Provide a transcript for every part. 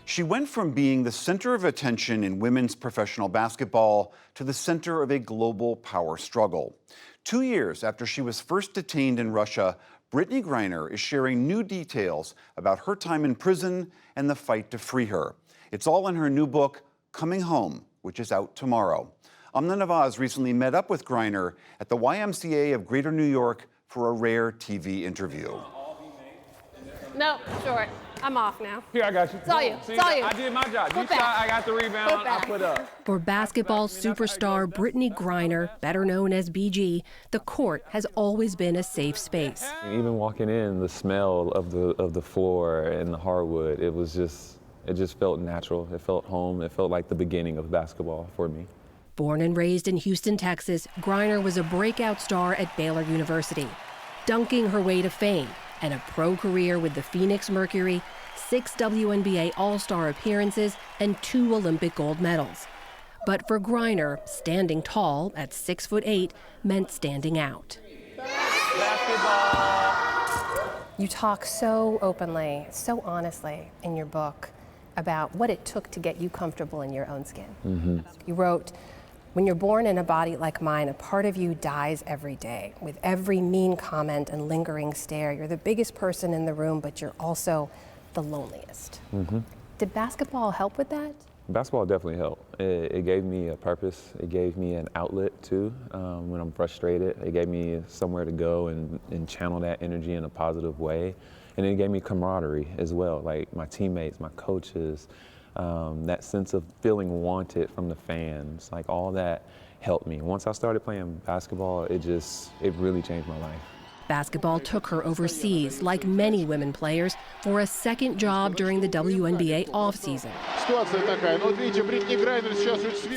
She went from being the center of attention in women's professional basketball to the center of a global power struggle. 2 years after she was first detained in Russia, Brittney Griner is sharing new details about her time in prison and the fight to free her. It's all in her new book, Coming Home, which is out tomorrow. Amna Nawaz recently met up with Griner at the YMCA of Greater New York for a rare TV interview. No, short. I'm off now. Here, I got you. It's all you. See, It's all you. I did my job. You Put back. shot, I got the rebound, Put I back. put up. For basketball superstar Brittney Griner, better known as BG, the court has always been a safe space. Even walking in, the smell of the floor and the hardwood, it just felt natural. It felt home. It felt like the beginning of basketball for me. Born and raised in Houston, Texas, Griner was a breakout star at Baylor University, dunking her way to fame and a pro career with the Phoenix Mercury, 6 WNBA All-Star appearances, and 2 Olympic gold medals. But for Griner, standing tall at 6'8" meant standing out. Basketball. You talk so openly, so honestly in your book about what it took to get you comfortable in your own skin. Mm-hmm. You wrote, "When you're born in a body like mine, a part of you dies every day. With every mean comment and lingering stare, you're the biggest person in the room, but you're also the loneliest." Mm-hmm. Did basketball help with that? Basketball definitely helped. It gave me a purpose. It gave me an outlet too when I'm frustrated. It gave me somewhere to go and channel that energy in a positive way. And it gave me camaraderie as well, like my teammates, my coaches, that sense of feeling wanted from the fans, like all that helped me. Once I started playing basketball, it really changed my life. Basketball took her overseas, like many women players, for a second job during the WNBA offseason.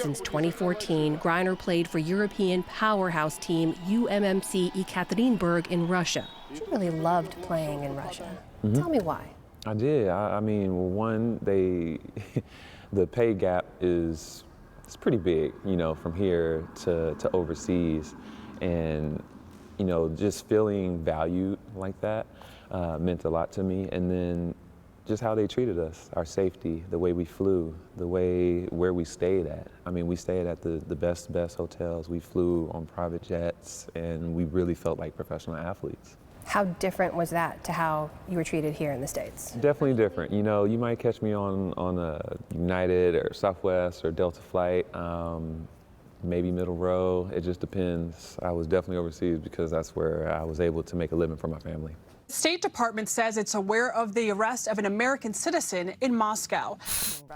Since 2014, Griner played for European powerhouse team UMMC Ekaterinburg in Russia. You really loved playing in Russia. Mm-hmm. Tell me why. I did. I mean, one, the pay gap it's pretty big, from here to overseas, and just feeling valued like that meant a lot to me. And then just how they treated us, our safety, the way we flew, where we stayed at. I mean, we stayed at the best hotels. We flew on private jets, and we really felt like professional athletes. How different was that to how you were treated here in the States? Definitely different. You might catch me on a United or Southwest or Delta flight, maybe middle row. It just depends. I was definitely overseas because that's where I was able to make a living for my family. The State Department says it's aware of the arrest of an American citizen in Moscow.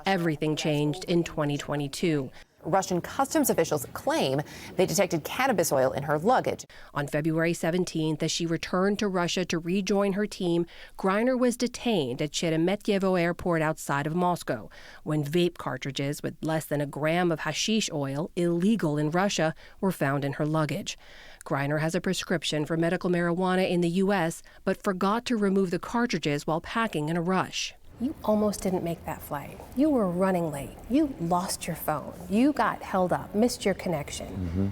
Everything changed in 2022. Russian customs officials claim they detected cannabis oil in her luggage. On February 17th, as she returned to Russia to rejoin her team, Griner was detained at Sheremetyevo Airport outside of Moscow when vape cartridges with less than a gram of hashish oil, illegal in Russia, were found in her luggage. Griner has a prescription for medical marijuana in the U.S., but forgot to remove the cartridges while packing in a rush. You almost didn't make that flight. You were running late. You lost your phone. You got held up, missed your connection. Mm-hmm.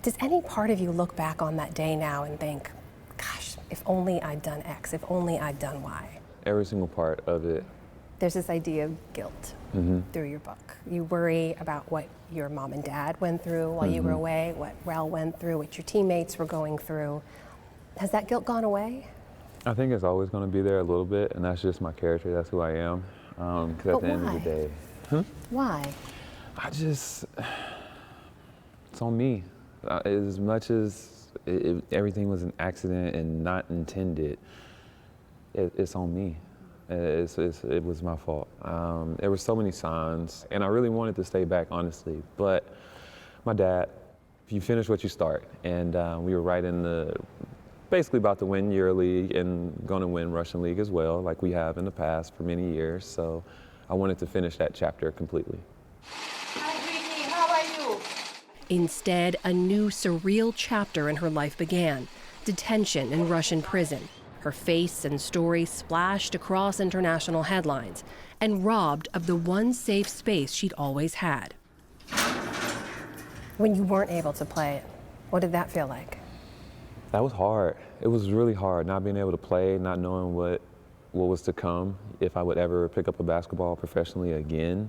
Does any part of you look back on that day now and think, gosh, if only I'd done X, if only I'd done Y? Every single part of it. There's this idea of guilt through your book. You worry about what your mom and dad went through while you were away, what Rel went through, what your teammates were going through. Has that guilt gone away? I think it's always going to be there a little bit, and that's just my character. That's who I am. Because at the end of the day, Why? it's on me. As much as everything was an accident and not intended, it's on me. It was my fault. There were so many signs, and I really wanted to stay back, honestly. But my dad, you finish what you start, and we were right in basically about to win EuroLeague and going to win Russian League as well, like we have in the past for many years. So I wanted to finish that chapter completely. Hi, Brittney. How are you? Instead, a new surreal chapter in her life began: detention in Russian prison. Her face and story splashed across international headlines and robbed of the one safe space she'd always had. When you weren't able to play, what did that feel like? That was hard. It was really hard, not being able to play, not knowing what was to come if I would ever pick up a basketball professionally again.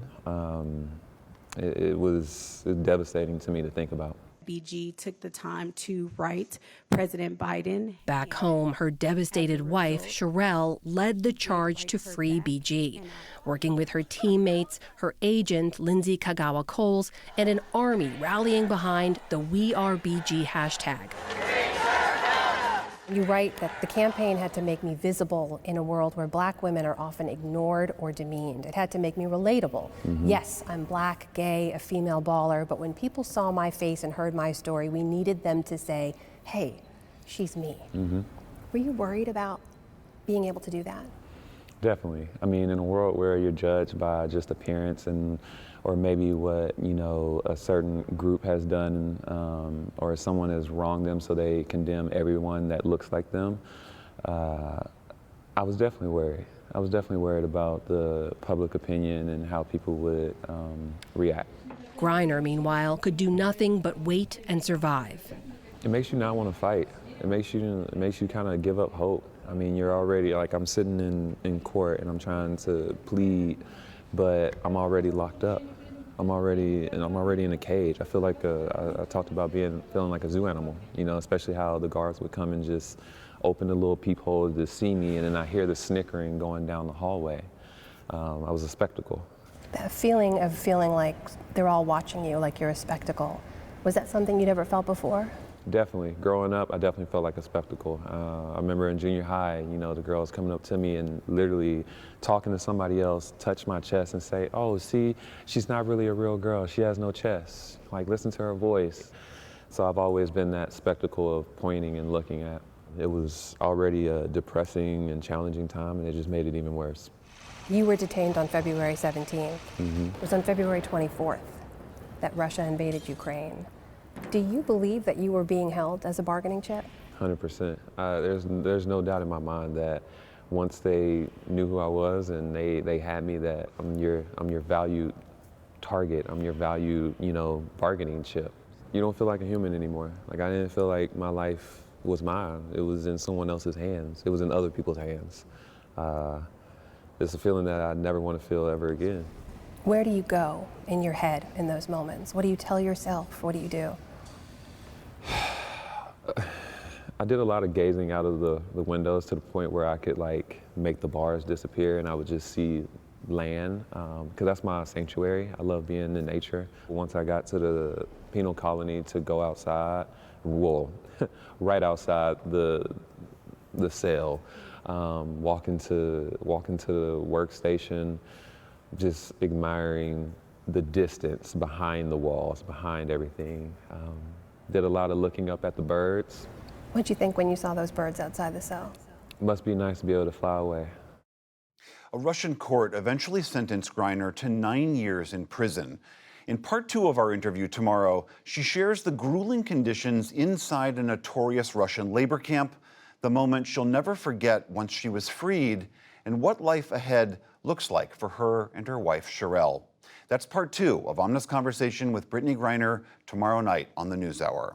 It was devastating to me to think about. BG took the time to write President Biden. Back home, her devastated wife, Sherelle, led the charge to free BG, working with her teammates, her agent, Lindsay Kagawa Coles, and an army rallying behind the We Are BG hashtag. You write that the campaign had to make me visible in a world where black women are often ignored or demeaned. It had to make me relatable. Yes, I'm black, gay, a female baller, but when people saw my face and heard my story, we needed them to say, hey, she's me. Were you worried about being able to do that? Definitely. I mean, in a world where you're judged by just appearance or maybe what, a certain group has done, or someone has wronged them so they condemn everyone that looks like them, I was definitely worried. I was definitely worried about the public opinion and how people would react. Griner, meanwhile, could do nothing but wait and survive. It makes you not want to fight. It makes you kind of give up hope. I mean, you're already, I'm sitting in court and I'm trying to plead, but I'm already locked up. I'm already in a cage. I feel like I talked about feeling like a zoo animal, especially how the guards would come and just open the little peephole to see me, and then I hear the snickering going down the hallway. I was a spectacle. That feeling of feeling like they're all watching you, like you're a spectacle, was that something you'd ever felt before? Definitely. Growing up, I definitely felt like a spectacle. I remember in junior high, the girls coming up to me and literally talking to somebody else, touch my chest and say, oh, see, she's not really a real girl. She has no chest. Like, listen to her voice. So I've always been that spectacle of pointing and looking at. It was already a depressing and challenging time, and it just made it even worse. You were detained on February 17th. It was on February 24th that Russia invaded Ukraine. Do you believe that you were being held as a bargaining chip? 100%. There's no doubt in my mind that once they knew who I was and they had me, that I'm your valued target. I'm your valued, bargaining chip. You don't feel like a human anymore. Like, I didn't feel like my life was mine. It was in someone else's hands. It was in other people's hands. It's a feeling that I never want to feel ever again. Where do you go in your head in those moments? What do you tell yourself? What do you do? I did a lot of gazing out of the windows to the point where I could make the bars disappear and I would just see land, because that's my sanctuary. I love being in nature. Once I got to the penal colony to go outside, right outside the cell, walk into the workstation, just admiring the distance behind the walls, behind everything. Did a lot of looking up at the birds. What'd you think when you saw those birds outside the cell? Must be nice to be able to fly away. A Russian court eventually sentenced Griner to 9 years in prison. In part 2 of our interview tomorrow, she shares the grueling conditions inside a notorious Russian labor camp, the moment she'll never forget once she was freed, and what life ahead looks like for her and her wife, Sherelle. That's part 2 of Amna's conversation with Brittney Griner tomorrow night on the NewsHour.